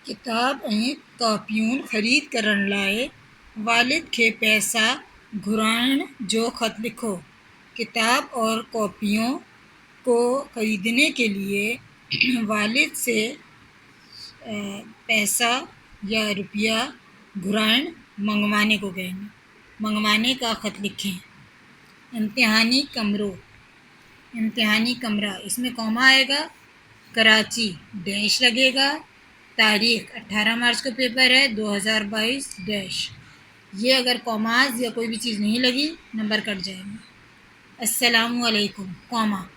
किताब ऐं कॉपियूं ख़रीद करण लाइ वालिद खे पैसा घुराइण जो ख़त लिखो। किताब और कॉपियों को खरीदने के लिए वालिद से पैसा या रुपया घुराइण मंगवाने का ख़त लिखें। इम्तिहानी कमरा, इसमें कॉमा आएगा, कराची डैश लगेगा, तारीख 18 मार्च को पेपर है 2022 डैश। ये अगर कॉमाज या कोई भी चीज़ नहीं लगी नंबर कट जाएगा। अस्सलामु अलैकुम कॉमा,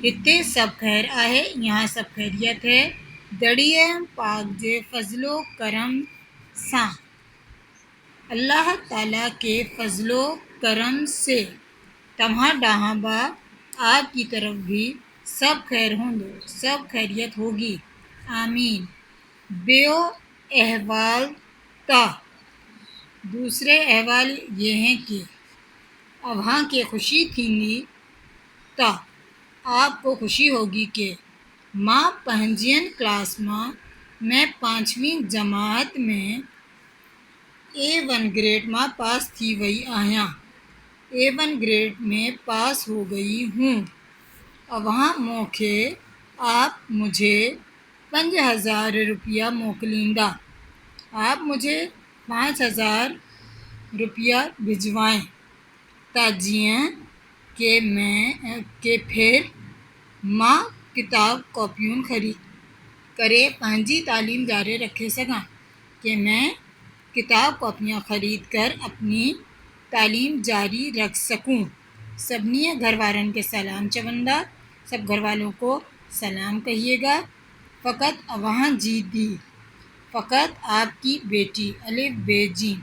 हिते सब खैर आहे, यहाँ सब खैरियत है। दड़िए पाक जे फज़लो करम सां, अल्लाह ताला के फज़लो करम से तव्हां ॾांहुं बि आपकी तरफ भी सब खैर होंदो, सब खैरियत होगी, आमीन। बेओ अहवाल ता, दूसरे अहवाल ये हैं कि अव्हां के खुशी थींदी ता, आपको खुशी होगी कि मां पंहिंजियन क्लास मां मैं 5वीं जमात में A1 ग्रेड मां पास थी वई आहियां, A1 ग्रेड में पास हो गई हूँ। अव्हां मूंखे आप मुझे 5000 रुपया मोकिलींदा, आप मुझे 5000 रुपया भिजवाएं ताजियां के फिर मां किताब कॉपियूं ख़रीद करे पंहिंजी तालीम जारी रखे सघां, कि मैं किताब कॉपियाँ ख़रीद कर अपनी तालीम जारी रख सकूं। सभिनी घर वारनि के सलाम चवंदा, सब घर वालों को सलाम कहिएगा। फ़कत अव्हां जी दी, फ़कत आपकी बेटी अलिफ बे जी।